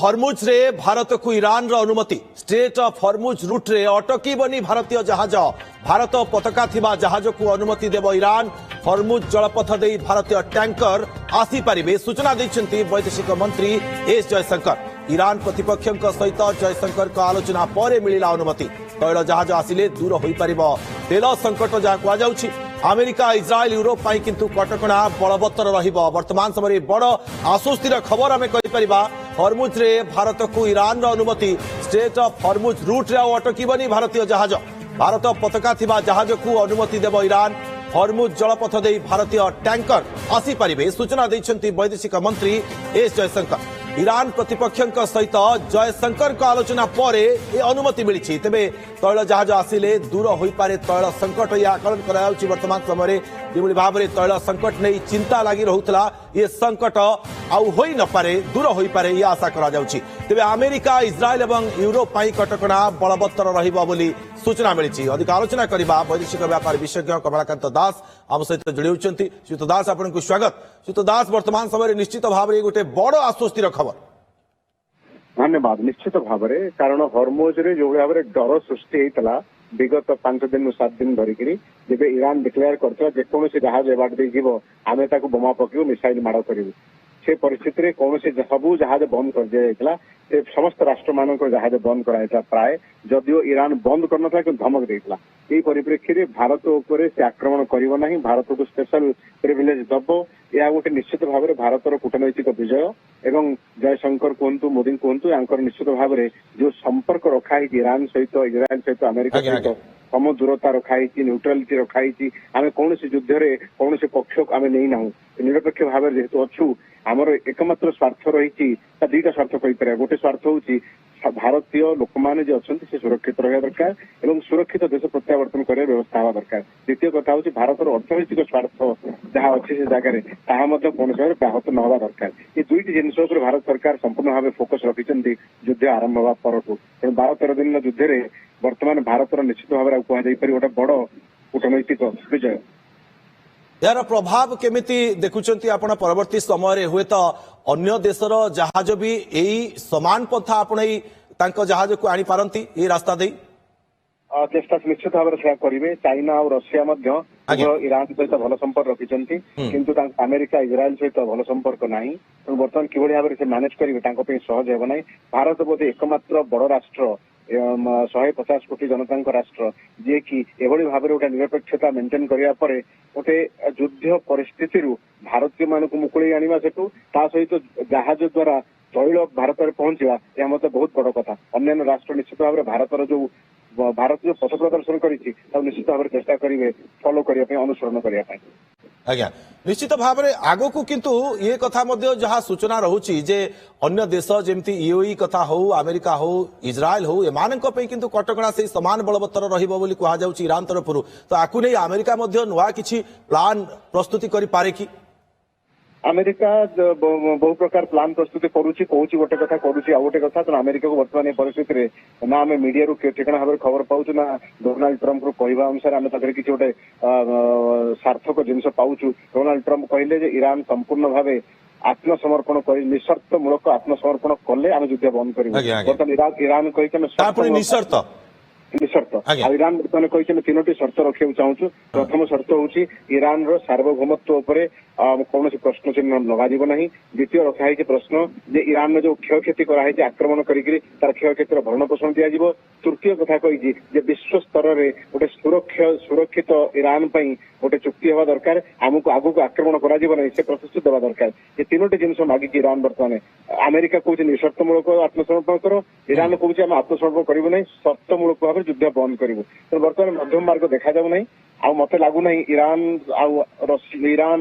हरमुज रे भारत को ईरान रो अनुमति स्ट्रेट ऑफ हरमुज रूट रे अटकीबनी भारतीय जहाज भारत पताका थिबा जहाज को अनुमति देव ईरान हरमुज जलपथ दे भारतीय टैंकर आसी पारिबे सूचना दैछन्ती वैदेशिक मंत्री एस जयशंकर। ईरान प्रतिपक्षों सहित जयशंकर को आलोचना पर मिलिला अनुमति तैल जहाज आसिले दूर होई परिबो तेल संकट जहा कुआ जाउछि। अमेरिका इज्राएल यूरोप पाई किंतु कटकणा बलवत्तर रहिबो। वर्तमान समय बड़ आश्वस्तिर खबर आमे कहि परिबा हरमुज रे भारत को ईरान रो अनुमति स्ट्रेट ऑफ हरमुज रूट रे अटकीबनी भारतीय जहाज भारत पताका थिबा जहाज को अनुमति देव ईरान हरमुज जलपथ दे भारतीय टैंकर आसी पारिबे सूचना दैछन्ती वैदेशिक मंत्री एस जयशंकर। ईरान प्रतिपक्षों सहित जयशंकर को आलोचना पर अनुमति मिली तेबे तैल जहाज आसिले दूर हो पारे तैल संकट ये आकलन कर वर्तमान समय जो भाव में तैल संकट नहीं चिंता लगी रोला ये संकट आउ हो न पारे दूर हो पारे ये आशा करा तेबे अमेरिका इज्राएल एवं यूरोप पाई कटकणा बलवत्तर रहिबो बोली सूचना मिली। अधिक आलोचना करबा वैदेशिक व्यापार विशेषज्ञ कमलाकांत दास आम सहित जोड़ी होती। श्रीयुत दास आपको स्वागत। श्रीयुत दास वर्तमान समय निश्चित भाव में गोटे बड़ आश्वस्तिर खबर। धन्यवाद। निश्चित भाव में कारण हरमुज रे जो भाव में डर सृष्टि होता विगत 5 दिन 7 दिन धरिक जब ईरान डिक्लेयर करता जेकोसी जहाज एबाट दे आमे ताकू बोमा पकड़ू मिसाइल माड़ करू से परिस्थिति कौन सबू जहाज बंद कर दिया से समस्त राष्ट्र मान जहाज बंद कराया प्राय जदियो ईरान बंद करना कि धमक देता यही परिप्रेक्षी में भारत उपर से आक्रमण करिवो नहीं भारत को स्पेशल प्रिविलेज दब यह गोटे निश्चित भाव में भारतर कूटनैतिक विजय एवं जयशंकर कहतु मोदी कहतु या निश्चित भाव में जो संपर्क रखाई ईरान सहित इज्राएल सहित अमेरिका सहित सम दूरता रखाई न्यूट्रालिटी रखाई आम कौन युद्ध में कौन पक्ष को आम नहीं ना निरपेक्ष भाव जेहेतु अच्छु आमर एकमात्र स्वार्थ रही दुईटा स्वार्थ कहीपर गोटे स्वार्थ हूँ भारतीय लोक मैंने जो अच्छा से सुरक्षित रहा दरकार एवं सुरक्षित देश प्रत्यावर्तन करने व्यवस्था हवा दरकार। द्वितीय कथा हूँ भारतर अर्थनैतिक स्वार्थ जहाँ अच्छे से जगह कौन भाव ब्याहत न हवा दरकार। ये दुईट जिनस भारत सरकार संपूर्ण भाव फोकस रखिंट युद्ध आरंभ हवा परठू तेणु 12-13 दिन युद्ध में वर्तमान भारतर निश्चित भाव में कहुपर गोटे बड़ कूटनैतिक विजय। यार प्रभाव केमिति देखुचंती आपण परवर्ती समय हुए तो अन्य देशर जहाज भी यही समान पथा आपणई तांको जहाज को आनी पारंती ये रास्ता दे चेष्टा निश्चित भाव में करेंगे। चाइना और रशिया ईरान सहित भल संपर्क रखिंट किंतु अमेरिका इज्राएल सहित भल संपर्क ना बर्तमान कि भाव में मैनेज करेंगे सहज हेब ना। भारत बोधे एकमात्र बड़ राष्ट्र 150 कोटी जनता राष्ट्र जी कि एभली भाव में गोटे निरपेक्षता मेंटेन करने गोटे युद्ध परिस्थिति भारतीय मान को मुकुड़ी आनिबा सेठू ता सहित जहाज द्वारा तैल भारत में पहुंचवा यह मत बहुत बड़ कथा। अन्य राष्ट्र निश्चित भाव में भारत जो पथ प्रदर्शन कर निश्चित भाव में चेष्टा करेंगे फॉलो करने अनुसरण करने। आज्ञा निश्चित भाव में आगो को किंतु ये कथा मध्य जहाँ सूचना रहुची जे अन्य देश जेमती यूएई कथा हो अमेरिका हो इज्राएल हो एमानक पे किंतु कटकणा से समान बलवत्तर रहिबो बोली कहा जाउची ईरान तरफरु तो आकु नै अमेरिका मध्य नुआ किछि प्लान प्रस्तुति करि पारे कि अमेरिका बहु प्रकार प्लान प्रस्तुति करुच्ची कहूँ गोटे कथा करुच्ची आ गोटे कथा तो अमेरिका को वर्तमान परिस्थिति में ना आम मीडिया ठिकाना भाव खबर पाऊँ ना डोनाल्ड ट्रम्प कहवा अनुसार आम किसी गोटे सार्थक जिनस पाऊँ। डोनाल्ड ट्रम्प कहले ईरान संपूर्ण भाव आत्मसमर्पण कर निशर्त मूलक आत्मसमर्पण कले आम युद्ध बंद कर बर्तमान ईरान कही निशर्त ईरान बर्तमान कही 3टी शर्त रखा चाहूँ। प्रथम शर्त हूँ ईरान सार्वभौमत्व उपर कौन प्रश्न चिन्ह लगा ना। द्वितीय रखाई प्रश्न जे ईरान जो क्षयक्षति कराई आक्रमण करी तार क्षयक्षतिर भरण पोषण दिज्व। तृतीय कथा कही विश्व स्तर में गोटे सुरक्षित ईरान गोटे चुक्ति हवा दरकार आमको आगू आक्रमण करा से प्रतिश्रुति देवा दरकार। ये 3टी जिनस मागिकी ईरान बर्तमान अमेरिका कौन निशर्तमूलक आत्मसमर्पण कर ईरान कौन आम आत्मसमर्पण करूँ ना शर्तमूलक भाव युद्ध बंद करूँ। तो बर्तमान मध्यम मार्ग देखा जाऊ ना मत लगुना ईरान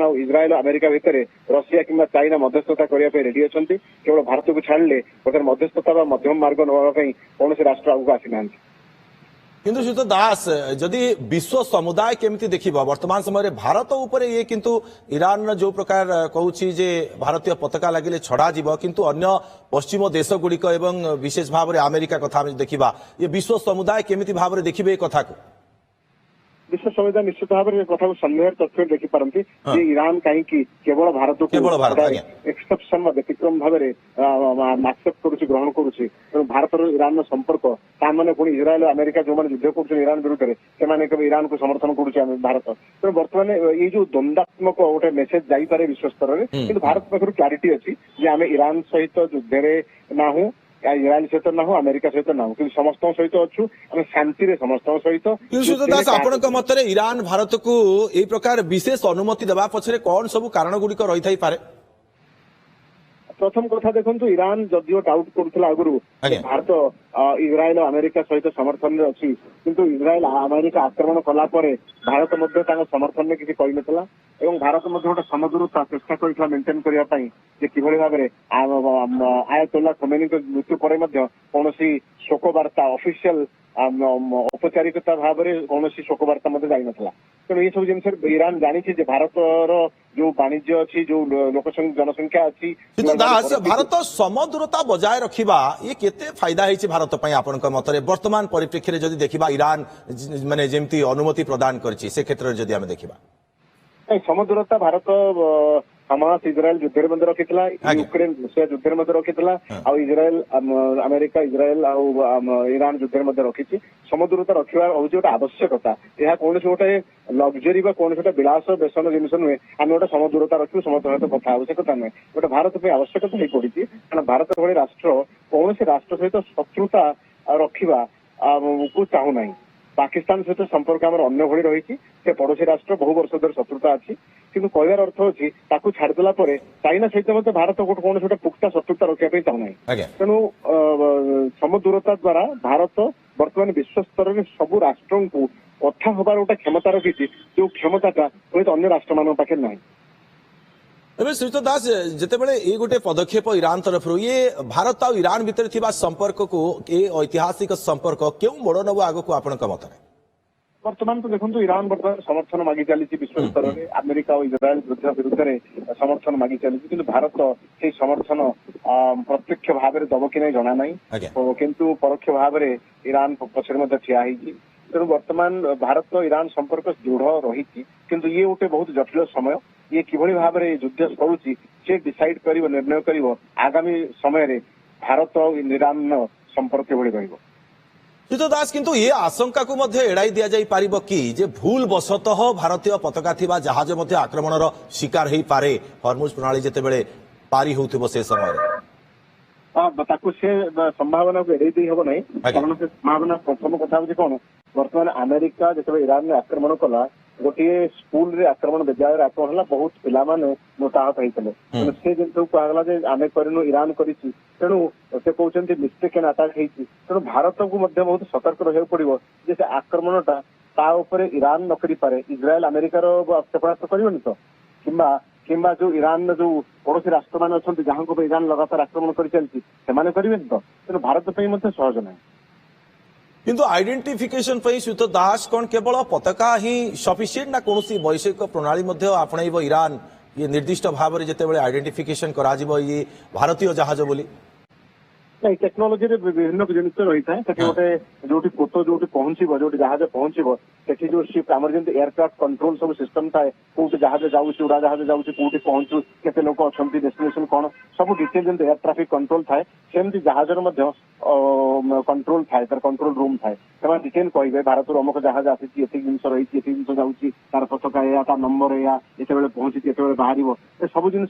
और इज्राएल अमेरिका भितर रशिया किंबा चाइना मध्यस्थता करने रेडी अच्छा केवल भारत को छाड़े बर्तमान मध्यस्थता मध्यम मार्ग नापी कौन राष्ट्र आगे आसी ना। किंतु श्रीयुत दास जदि विश्व समुदाय केमिति देखिबा वर्तमान समय भारत ऊपर ये किंतु ईरान जो प्रकार कहूची जे भारतीय पताका लगिले छड़ा जीव किंतु अन्य पश्चिम देश गुड़िक एवं विशेष भाव में अमेरिका कथा देखिबा ये विश्व समुदाय केमिति भाव में देखिबे कथा को विश्व संविधान निश्चित भाव में कथा सन्देह तथ्य देखिपारती जे ईरान कहीं केवल भारत केवल भारत, आज्ञा। एक्सेप्शन व्यतिक्रम भाव में एक्सेप्ट करुच्ची ग्रहण करुच्ची तेणु भारत ईरान संपर्क ताने पुणी इस्राएल अमेरिका जो मैंने युद्ध कर ईरान विरुद्ध से ईरान को समर्थन करुचे भारत तेणु बर्तमान ये जो द्वंद्वात्मक गोटे मेसेज जापे विश्व स्तर में कि भारत पाखर क्लारिटी अच्छी जे आम ईरान सहित युद्धे नाहू इस्राएल सहित ना अमेरिका सहित ना कि समस्त सहित अच्छु आम शांति समस्त सहित सुतो दास आपनक मतरे ईरान भारत को ए प्रकार विशेष अनुमति देवा पछरे कौन सब कारण गुड़िक रही थाई पारे प्रथम कथा देखो ईरान जदियो डाउट करुला आगुरी भारत इस्राएल अमेरिका सहित समर्थन में अच्छी किंतु इस्राएल अमेरिका आक्रमण कला भारत समर्थन में किसी कही नथिला एवं भारत गोटे समदूरता चेष्टा कर मेंटेन करने किभली भाव में आयतुल्ला खमेनी मृत्यु पर कौन शोक वार्ता ऑफिशियल औपचारिकता भाव में कौन शोक वार्ता जाई नथिला तेणु ये सब जिन ईरान जानी भारत जो वाणिज्य अच्छी जो लोक जनसंख्या अच्छी दास भारत समदूरता बजाय रखिबा ये केते फायदा है भारत पई आपनक मतरे वर्तमान परिप्रेक्षी रे जदि देखिबा ईरान माने जेमती अनुमति प्रदान करछि से क्षेत्र रे जदि हम देखिबा समदूरता भारत हमास इस्राएल युद्ध मध्य रखी यूक्रेन रूसिया युद्ध मध्य रखी इस्राएल अमेरिका इस्राएल ईरान युद्ध मध्य रखी समदूरता रखा हूँ गोटे आवश्यकता यह कौन गोटे लग्जरी कौन गोटे विलास बेसन जिन नुहे आम गोटे समदूरता रखू समस्त कथा आवश्यकता नुहे गोटे भारत में आवश्यकता हो पड़ी कारण भारत भली राष्ट्र कौन राष्ट्र सहित शत्रुता रखा को चाहूना पाकिस्तान सहित संपर्क आम अन्य भली रही से पड़ोसी राष्ट्र बहु वर्ष धर शत्रुता अच्छी किंतु कहबार अर्थ अच्छी छाड़देला चाइना सहित भारत कौन गोटे पुख्ता शत्रुता रखा चाहूना तेणु समदूरता द्वारा भारत बर्तमान विश्व स्तर में सबू राष्ट्र को कथा हबार गोटे क्षमता रखी जो क्षमता हूँ अन्य राष्ट्र मान पाखे ना श्रीयुत दास जितेबाला ये गोटे पदक्षेप ईरान तरफ ये भारत और ईरान भितर थिबा संपर्क को ये ऐतिहासिक संपर्क क्यों मोड़ नब आग को आपण मत वर्तमान तो देखो ईरान बर्तमान समर्थन मागी चली विश्व स्तर में अमेरिका और इस्राएल युद्ध विरुद्ध में समर्थन मागी चली किंतु भारत से समर्थन प्रत्यक्ष भाव में दब कि नहीं जना ना किंतु परोक्ष भाव में ईरान पछरे ठिया तेणु वर्तमान भारत ईरान संपर्क दृढ़ रही किंतु ये गोटे बहुत जटिल समय ये किभली भाव में युद्ध सरुची से डिसाइड कर निर्णय कर आगामी समय रे भारत और ईरान संपर्क किभली रहिबो श्रीयुत दास किंतु ये आशंका को मध्य एड़ाई दिया जाई पारिबो कि जे भूल वशतः भारतीय पताका थिबा जहाज मध्य आक्रमणर शिकार हेई पारे हॉर्मुज प्रणाली जेतेबेले पारी होउथिबो से समय से संभावना को एड़ाई दी हबो नहीं कारण से संभावना प्रथम कथा होची कोन वर्तमान अमेरिका जिते ईरान में आक्रमण कला गोटे स्कूल रे आक्रमण विद्यालय आक्रमण है बहुत पिला मृताहत होते से जिन कहला आम करनु ईरान करी तेणु से कहते मिस्टेक अटाक होती तेणु भारत को बहुत सतर्क रहा पड़ो से आक्रमणटा ईरान न करी पारे इस्राएल अमेरिकार क्षेपणास्त्र करनी तो किंबा जो ईरान जो पड़ोसी राष्ट्र मान अच्छा जहां को ईरान लगातार आक्रमण कर चलती से करेंगे तो तेणु भारत पर सहज ना किंतु आइडेंटिफिकेशन श्रीयुत दास कौन केवल पताका ही सफिशिएंट ना कौन वैषयिक प्रणाली आपणब ईरान ये निर्दिष्ट भाव में जिते आइडेंटिफिकेशन करा ये भारतीय जहाज बोली नहीं टेक्नोलोजी विभिन्न जिनिस रही है गोटे जो पोत जो पहुंचो जो जहाज पहुंचो से जो शिप आम जमी एयरक्राफ्ट कंट्रोल सब सिस्टम थाए कौट जहाज जाऊँच उड़ा जहाज जाऊँच कौट पहुंचू केते लोक अच्छा डेस्टिनेशन कौन सब डिटेल जमी एयर ट्राफिक कंट्रोल थाए सेमती जहाजर कंट्रोल थाए तार कंट्रोल रूम थाए से डिटेल कहे भारत अमुक जहाज आसी जिन रही जिन जाऊँगी तार पताका या तार नंबर या जिते पहुंची जिते बाहर सब जिन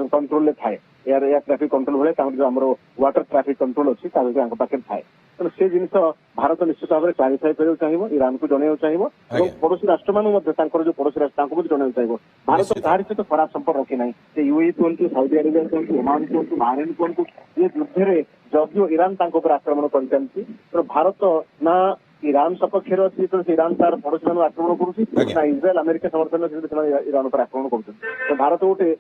कंट्रोल थाए एयर ट्राफिक कंट्रोल भाई जो आम वाटर ट्राफिक कंट्रोल अच्छी पाखे थाए तेणु से जिन भारत निश्चित भाव में क्लारिफाई कर चाहिए ईरान को जन चाहिए पड़ोसी राष्ट्र मान जो पड़ोसी राष्ट्र जन चाहिए भारत तार सहित खराब संपर्क रखी ना यूए कहतु सऊदी अरेबिया कहतु ओमान कहतु बाहरेन कहतु ये युद्धे जदियो ईरान आक्रमण कर चलती तो भारत ना ईरान सपक्ष अच्छी तो ईरान तार पड़ोसी मान आक्रमण करुँच इस्राएल अमेरिका समर्थन ईरान पर आक्रमण कर भारत गोटे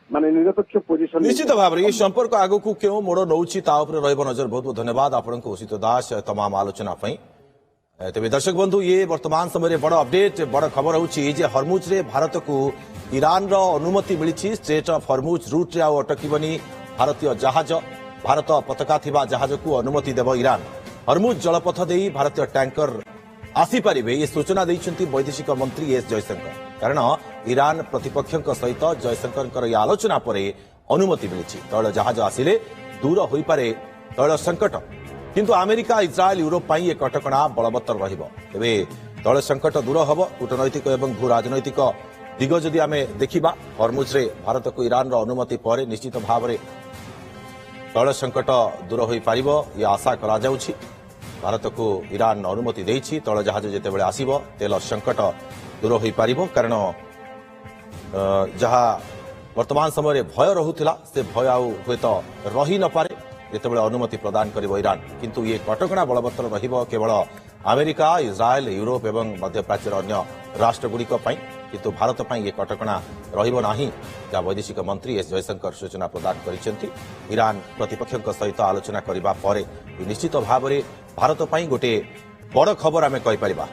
माने निरपेक्ष पोजिशन निश्चित भाव में ये संपर्क आग को क्यों मोड़ नौची नजर बहुत बहुत धन्यवाद आपको उषित दास तमाम आलोचना तेज दर्शक बंधु ये वर्तमान समय बड़ अपडेट बड़ खबर होची जे हरमुज रे भारत को ईरान रो अनुमति मिली स्ट्रेट ऑफ हरमुज रूट रे अटकबनी भारतीय जहाज भारत पताका थिबा जहाज को अनुमति देव ईरान हरमुज जलपथ दे भारतीय टैंकर ଆସିପାରିବେ ଏ ସୂଚନା ଦେଇଛନ୍ତି ବୈଦେଶିକ ମନ୍ତ୍ରୀ ଏସ୍ ଜୟଶଙ୍କର। କାରଣ ଇରାନ ପ୍ରତିପକ୍ଷଙ୍କ ସହିତ ଜୟଶଙ୍କରଙ୍କର ଏହି ଆଲୋଚନା ପରେ ଅନୁମତି ମିଳିଛି। ତୈଳ ଜାହାଜ ଆସିଲେ ଦୂର ହୋଇପାରେ ତୈଳ ସଙ୍କଟ, କିନ୍ତୁ ଆମେରିକା, ଇସ୍ରାଏଲ, ୟୁରୋପ ପାଇଁ ଏ କଟକଣା ବଳବତ୍ତର ରହିବ। ତେବେ ତୈଳ ସଙ୍କଟ ଦୂର ହେବ। କୂଟନୈତିକ ଏବଂ ଭୂ ରାଜନୈତିକ ଦିଗ ଯଦି ଆମେ ଦେଖିବା, ହରମୁଜରେ ଭାରତକୁ ଇରାନର ଅନୁମତି ପରେ ନିଶ୍ଚିତ ଭାବରେ ତୈଳ ସଙ୍କଟ ଦୂର ହୋଇପାରିବ ଏ ଆଶା କରାଯାଉଛି। ଭାରତକୁ ଇରାନ ଅନୁମତି ଦେଇଛି। ତୈଳ ଜାହାଜ ଯେତେବେଳେ ଆସିବ ତେଲ ସଙ୍କଟ ଦୂର ହୋଇପାରିବ। କାରଣ ଯାହା ବର୍ତ୍ତମାନ ସମୟରେ ଭୟ ରହୁଥିଲା ସେ ଭୟ ଆଉ ହୁଏତ ରହି ନପାରେ ଯେତେବେଳେ ଅନୁମତି ପ୍ରଦାନ କରିବ ଇରାନ। କିନ୍ତୁ ଏ କଟକଣା ବଳବତ୍ତର ରହିବ କେବଳ ଆମେରିକା, ଇସ୍ରାଏଲ, ୟୁରୋପ ଏବଂ ମଧ୍ୟପ୍ରାଚ୍ୟର ଅନ୍ୟ ରାଷ୍ଟ୍ରଗୁଡ଼ିକ ପାଇଁ, କିନ୍ତୁ ଭାରତ ପାଇଁ ଏ କଟକଣା ରହିବ ନାହିଁ, ଯାହା ବୈଦେଶିକ ମନ୍ତ୍ରୀ ଏସ୍ ଜୟଶଙ୍କର ସୂଚନା ପ୍ରଦାନ କରିଛନ୍ତି। ଇରାନ ପ୍ରତିପକ୍ଷଙ୍କ ସହିତ ଆଲୋଚନା କରିବା ପରେ ନିଶ୍ଚିତ ଭାବରେ ଭାରତ ପାଇଁ ଗୋଟିଏ ବଡ଼ ଖବର ଆମେ କହିପାରିବା।